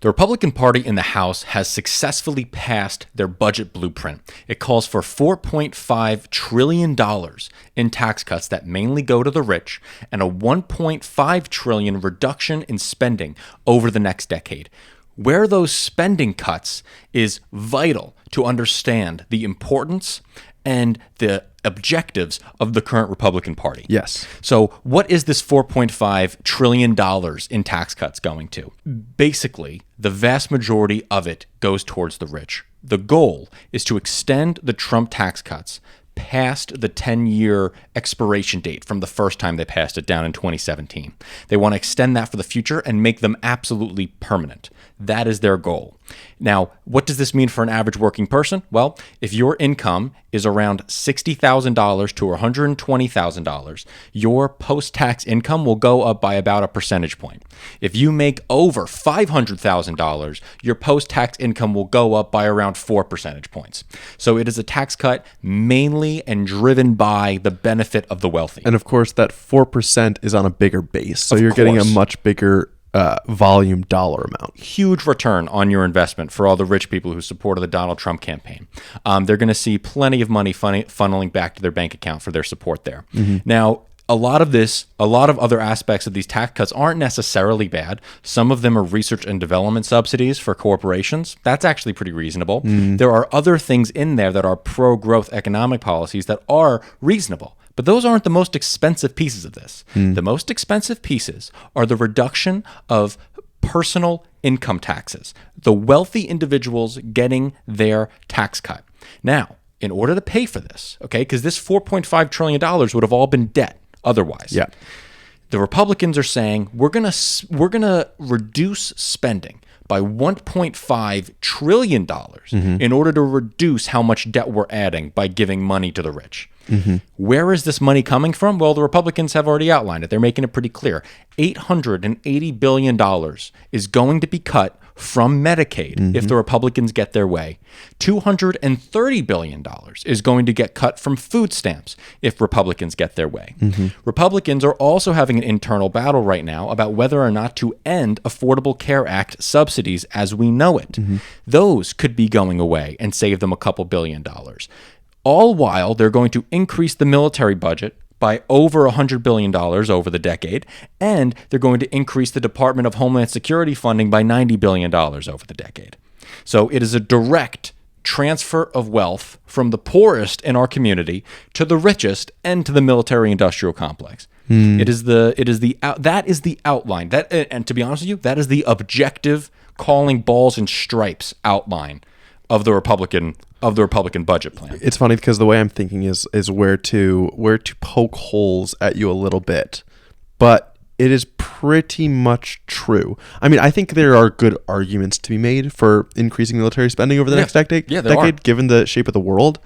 The Republican Party in the House has successfully passed their budget blueprint. It calls for $4.5 trillion in tax cuts that mainly go to the rich and a $1.5 trillion reduction in spending over the next decade. Where those spending cuts is vital to understand the importance and the objectives of the current Republican Party. Yes. So what is this $4.5 trillion in tax cuts going to? Basically, the vast majority of it goes towards the rich. The goal is to extend the Trump tax cuts past the 10-year expiration date from the first time they passed it down in 2017. They want to extend that for the future and make them absolutely permanent. That is their goal. Now, what does this mean for an average working person? Well, if your income is around $60,000 to $120,000, your post-tax income will go up by about a percentage point. If you make over $500,000, your post-tax income will go up by around 4 percentage points. So it is a tax cut mainly and driven by the benefit of the wealthy. And of course, that 4% is on a bigger base. So you're getting a much bigger volume dollar amount. Huge return on your investment for all the rich people who supported the Donald Trump campaign. They're going to see plenty of money funneling back to their bank account for their support there. Now, a lot of other aspects of these tax cuts aren't necessarily bad. Some of them are research and development subsidies for corporations. That's actually pretty reasonable. There are other things in there that are pro-growth economic policies that are reasonable. But those aren't the most expensive pieces of this. The most expensive pieces are the reduction of personal income taxes, the wealthy individuals getting their tax cut. Now, in order to pay for this, okay, because this $4.5 trillion would have all been debt otherwise. Yeah. The Republicans are saying we're gonna reduce spending by $1.5 trillion in order to reduce how much debt we're adding by giving money to the rich. Where is this money coming from? Well, the Republicans have already outlined it. They're making it pretty clear. $880 billion is going to be cut from Medicaid if the Republicans get their way. $230 billion is going to get cut from food stamps if Republicans get their way. Republicans are also having an internal battle right now about whether or not to end Affordable Care Act subsidies as we know it. Those could be going away and save them a couple $1 billion. All while they're going to increase the military budget by over $100 billion over the decade, and they're going to increase the Department of Homeland Security funding by $90 billion over the decade. So it is a direct transfer of wealth from the poorest in our community to the richest and to the military-industrial complex. That is the outline. And to be honest with you, that is the objective calling balls and stripes outline of the Republican budget plan. It's funny because the way I'm thinking is where to poke holes at you a little bit, but it is pretty much true. I mean, I think there are good arguments to be made for increasing military spending over the next decade. Yeah, there are. Given the shape of the world.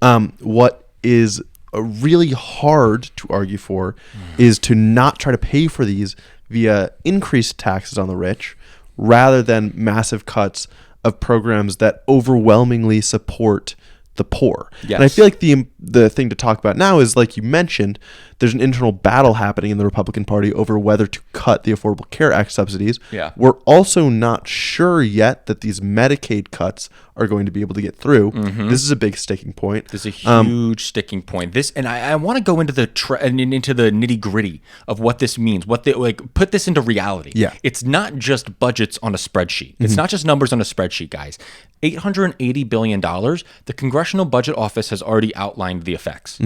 What is really hard to argue for is to not try to pay for these via increased taxes on the rich, rather than massive cuts of programs that overwhelmingly support the poor. Yes. And I feel like the thing to talk about now is, like you mentioned, there's an internal battle happening in the Republican Party over whether to cut the Affordable Care Act subsidies. Yeah. We're also not sure yet that these Medicaid cuts are going to be able to get through. This is a big sticking point. This is a huge sticking point. I want to go into the nitty gritty of what this means. Put this into reality. Yeah. It's not just budgets on a spreadsheet. It's not just numbers on a spreadsheet, guys. $880 billion. The Congressional Budget Office has already outlined the effects.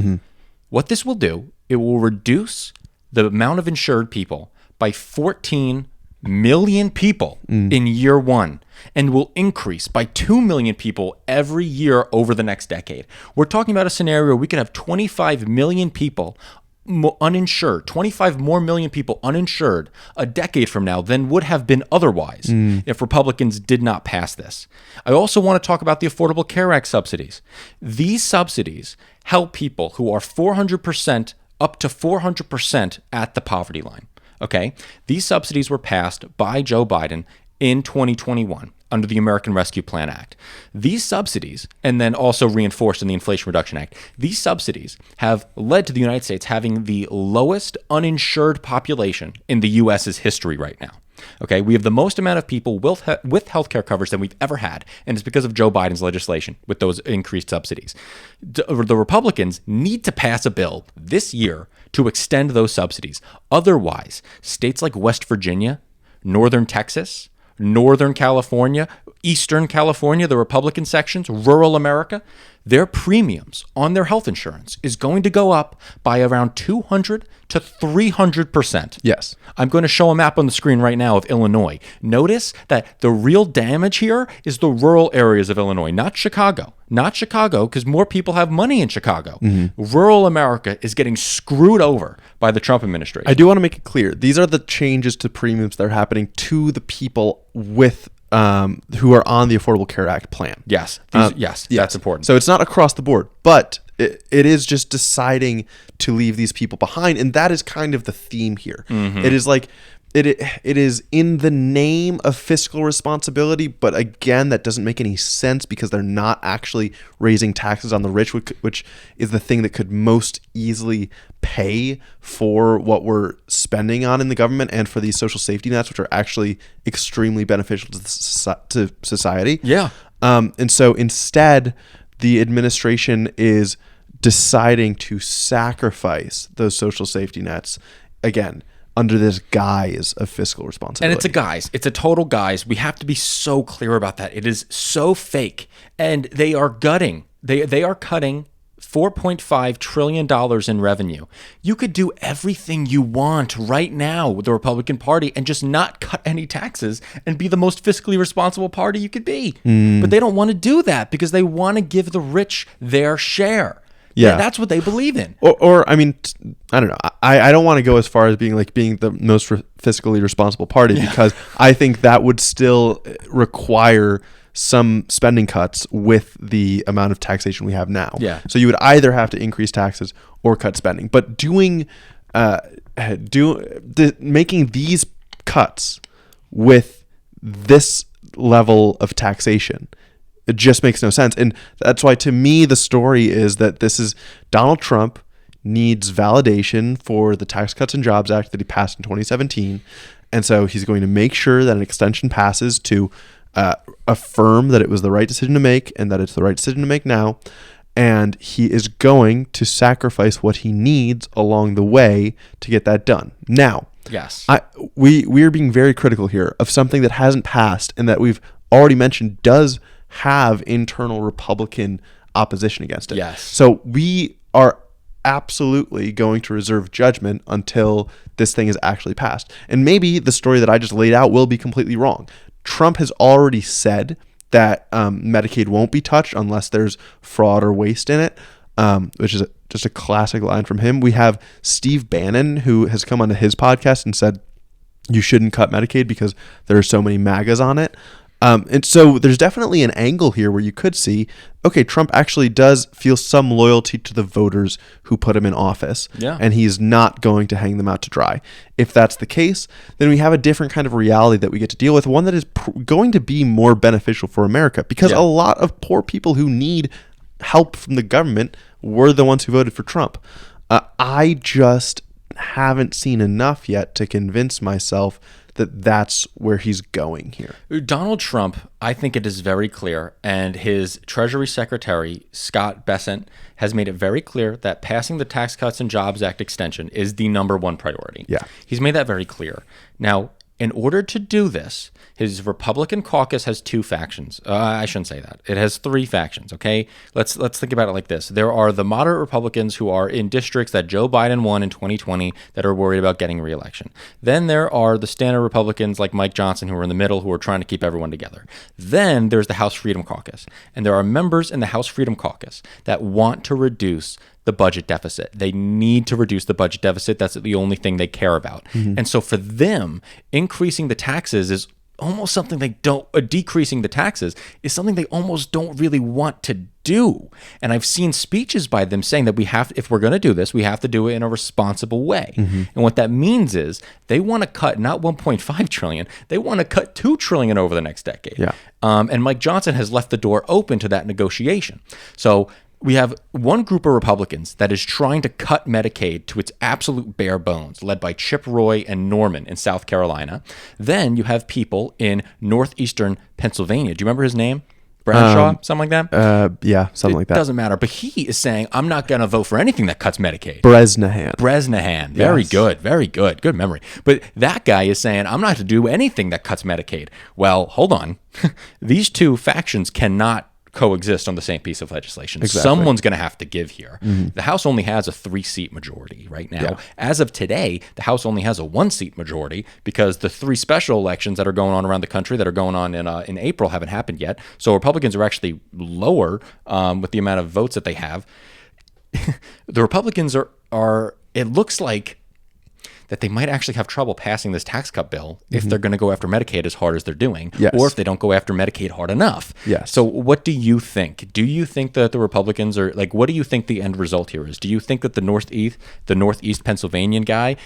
What this will do, it will reduce the amount of insured people by 14 million people in year one, and will increase by 2 million people every year over the next decade. We're talking about a scenario where we could have 25 million people uninsured, 25 more million people uninsured a decade from now than would have been otherwise if Republicans did not pass this. I also want to talk about the Affordable Care Act subsidies. These subsidies help people who are 400% up to 400% at the poverty line. Okay? These subsidies were passed by Joe Biden in 2021 under the American Rescue Plan Act. These subsidies, and then also reinforced in the Inflation Reduction Act, these subsidies have led to the United States having the lowest uninsured population in the U.S.'s history right now. Okay, we have the most amount of people with healthcare coverage than we've ever had, and it's because of Joe Biden's legislation with those increased subsidies. The Republicans need to pass a bill this year to extend those subsidies. Otherwise, states like West Virginia, Northern Texas, Northern California, Eastern California, the Republican sections, rural America, their premiums on their health insurance is going to go up by around 200 to 300%. Yes. I'm going to show a map on the screen right now of Illinois. Notice that the real damage here is the rural areas of Illinois, not Chicago. Not Chicago, because more people have money in Chicago. Rural America is getting screwed over by the Trump administration. I do want to make it clear. These are the changes to premiums that are happening to the people with who are on the Affordable Care Act plan. Yes. Yes, that's important. So it's not across the board, but it is just deciding to leave these people behind. And that is kind of the theme here. It is like, it is in the name of fiscal responsibility, but again, that doesn't make any sense because they're not actually raising taxes on the rich, which is the thing that could most easily pay for what we're spending on in the government and for these social safety nets, which are actually extremely beneficial to society. Yeah. And so instead, the administration is deciding to sacrifice those social safety nets, again, under this guise of fiscal responsibility. And it's a guise. It's a total guise. We have to be so clear about that. It is so fake. And they are gutting. They are cutting $4.5 trillion in revenue. You could do everything you want right now with the Republican Party and just not cut any taxes and be the most fiscally responsible party you could be. But they don't want to do that because they want to give the rich their share. Yeah, that's what they believe in. Or I mean, I don't know. I don't want to go as far as being the most fiscally responsible party because I think that would still require some spending cuts with the amount of taxation we have now. Yeah. So you would either have to increase taxes or cut spending. But making these cuts with this level of taxation, it just makes no sense. And that's why, to me, the story is that this is Donald Trump needs validation for the Tax Cuts and Jobs Act that he passed in 2017. And so he's going to make sure that an extension passes to affirm that it was the right decision to make and that it's the right decision to make now. And he is going to sacrifice what he needs along the way to get that done. Now, yes, we are being very critical here of something that hasn't passed and that we've already mentioned does have internal Republican opposition against it. Yes. So we are absolutely going to reserve judgment until this thing is actually passed. And maybe the story that I just laid out will be completely wrong. Trump has already said that Medicaid won't be touched unless there's fraud or waste in it, which is just a classic line from him. We have Steve Bannon, who has come onto his podcast and said you shouldn't cut Medicaid because there are so many MAGAs on it. And so there's definitely an angle here where you could see, okay, Trump actually does feel some loyalty to the voters who put him in office, and he's not going to hang them out to dry. If that's the case, then we have a different kind of reality that we get to deal with, one that is going to be more beneficial for America, because a lot of poor people who need help from the government were the ones who voted for Trump. I just haven't seen enough yet to convince myself that that's where he's going here. Donald Trump, I think it is very clear, and his Treasury Secretary, Scott Bessent, has made it very clear that passing the Tax Cuts and Jobs Act extension is the number one priority. Yeah. He's made that very clear. Now, in order to do this, his Republican caucus has two factions. I shouldn't say that. It has three factions, okay? Let's think about it like this. There are the moderate Republicans who are in districts that Joe Biden won in 2020 that are worried about getting re-election. Then there are the standard Republicans like Mike Johnson who are in the middle who are trying to keep everyone together. Then there's the House Freedom Caucus. And there are members in the House Freedom Caucus that want to reduce the budget deficit. They need to reduce the budget deficit. That's the only thing they care about. And so for them, increasing the taxes is almost something they don't, decreasing the taxes is something they almost don't really want to do. And I've seen speeches by them saying that we have, if we're going to do this, we have to do it in a responsible way. And what that means is they want to cut not 1.5 trillion, they want to cut 2 trillion over the next decade. And Mike Johnson has left the door open to that negotiation. So we have one group of Republicans that is trying to cut Medicaid to its absolute bare bones, led by Chip Roy and Norman in South Carolina. Then you have people in northeastern Pennsylvania. Do you remember his name? Bradshaw, something like that? Yeah, something like that. Doesn't matter. But he is saying, I'm not going to vote for anything that cuts Medicaid. Bresnahan. Very good. Very good. Good memory. But that guy is saying, I'm not to do anything that cuts Medicaid. Well, hold on. These two factions cannot coexist on the same piece of legislation. Exactly. Someone's going to have to give here. The House only has a 3-seat majority right now. Yeah. As of today, the House only has a 1-seat majority because the 3 special elections that are going on around the country that are going on in April haven't happened yet. So Republicans are actually lower with the amount of votes that they have. The Republicans are it looks like that they might actually have trouble passing this tax cut bill if they're going to go after Medicaid as hard as they're doing, or if they don't go after Medicaid hard enough. Yes. So what do you think? Do you think that the Republicans are like, what do you think the end result here is? Do you think that the Northeast Pennsylvanian guy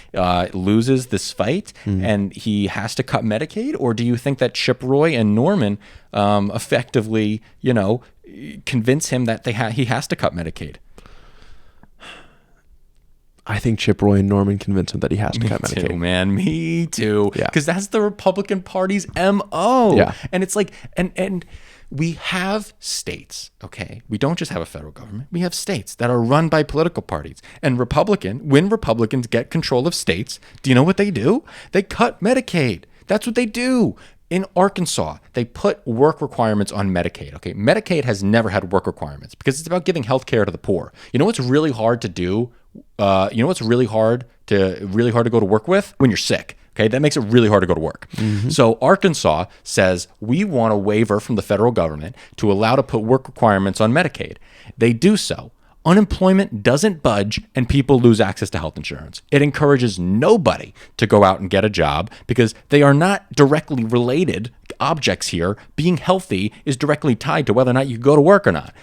loses this fight and he has to cut Medicaid? Or do you think that Chip Roy and Norman effectively, convince him that he has to cut Medicaid? I think Chip Roy and Norman convinced him that he has to cut Medicaid. Me too, man. Me too. Yeah. Because that's the Republican Party's MO. Yeah. And it's like, and we have states, okay? We don't just have a federal government. We have states that are run by political parties. And when Republicans get control of states, do you know what they do? They cut Medicaid. That's what they do. In Arkansas, they put work requirements on Medicaid. Okay, Medicaid has never had work requirements because it's about giving health care to the poor. You know what's really hard to do? What's really hard to go to work with? When you're sick. Okay, that makes it really hard to go to work. So Arkansas says we want a waiver from the federal government to allow to put work requirements on Medicaid. They do so. Unemployment doesn't budge and people lose access to health insurance. It encourages nobody to go out and get a job because they are not directly related objects here. Being healthy is directly tied to whether or not you go to work or not.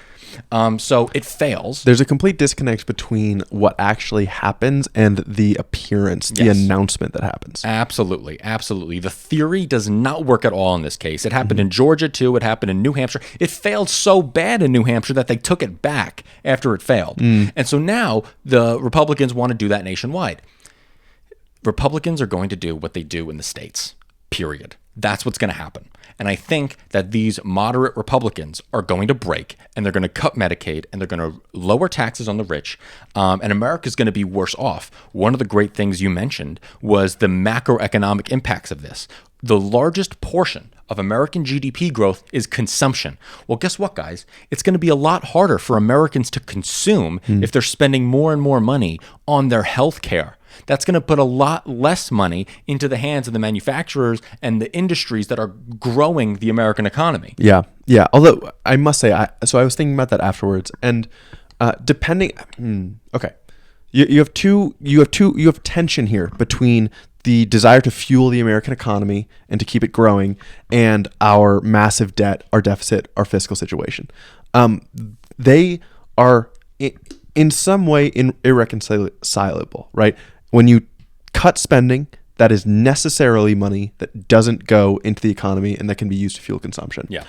So it fails. There's a complete disconnect between what actually happens and the appearance, the announcement that happens. Absolutely. Absolutely. The theory does not work at all in this case. It happened in Georgia too. It happened in New Hampshire. It failed so bad in New Hampshire that they took it back after it failed. And so now the Republicans want to do that nationwide. Republicans are going to do what they do in the states, period. That's what's going to happen. And I think that these moderate Republicans are going to break and they're going to cut Medicaid and they're going to lower taxes on the rich. And America's going to be worse off. One of the great things you mentioned was the macroeconomic impacts of this. The largest portion of American GDP growth is consumption. Well, guess what, guys? It's going to be a lot harder for Americans to consume if they're spending more and more money on their health care. That's going to put a lot less money into the hands of the manufacturers and the industries that are growing the American economy. Yeah. Although I must say, I was thinking about that afterwards, and depending, okay, you have tension here between the desire to fuel the American economy and to keep it growing, and our massive debt, our deficit, our fiscal situation. They are in some way irreconcilable, right? When you cut spending, that is necessarily money that doesn't go into the economy and that can be used to fuel consumption. Yeah.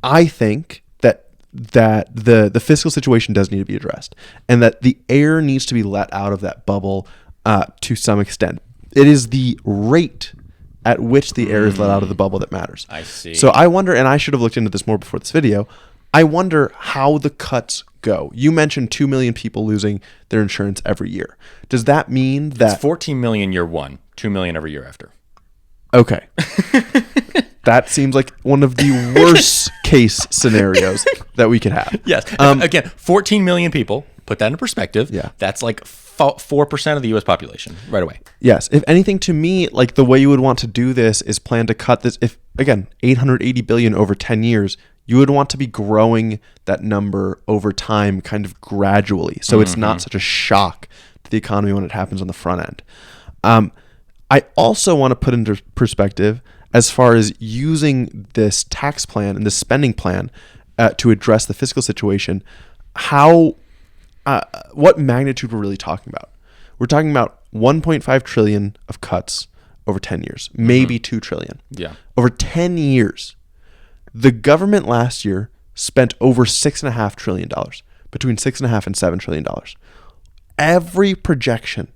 I think that the fiscal situation does need to be addressed, and that the air needs to be let out of that bubble to some extent. It is the rate at which the air is let out of the bubble that matters. I see. So I wonder, and I should have looked into this more before this video, I wonder how the cuts go. You mentioned 2 million people losing their insurance every year. Does that mean that... It's 14 million year one, 2 million every year after. Okay. That seems like one of the worst case scenarios that we could have. Yes. Again, 14 million people. Put that in perspective. Yeah. That's like 4% of the U.S. population right away. Yes. If anything, to me, like the way you would want to do this is plan to cut this. If, again, 880 billion over 10 years, you would want to be growing that number over time kind of gradually. So it's not such a shock to the economy when it happens on the front end. I also want to put into perspective, as far as using this tax plan and this spending plan to address the fiscal situation, what magnitude we're really talking about. We're talking about 1.5 trillion of cuts over 10 years, maybe 2 trillion. Yeah. Over 10 years. The government last year spent over $6.5 trillion, between $6.5 and $7 trillion. Every projection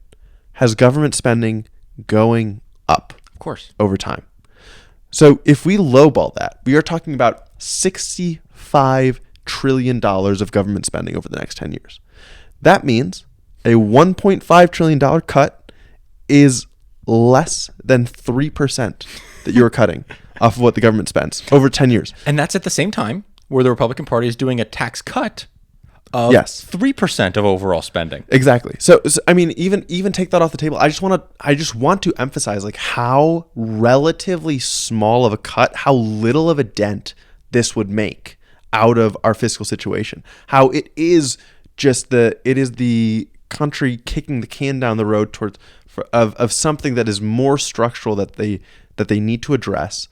has government spending going up, Of course. over time. So if we lowball that, we are talking about $65 trillion of government spending over the next 10 years. That means a $1.5 trillion cut is less than 3% that you're cutting off of what the government spends over 10 years. And that's at the same time where the Republican Party is doing a tax cut of Yes. 3% of overall spending. Exactly. So I mean, even take that off the table. I just want to emphasize like how relatively small of a cut, how little of a dent this would make out of our fiscal situation. How it is the country kicking the can down the road towards of something that is more structural that they need to address.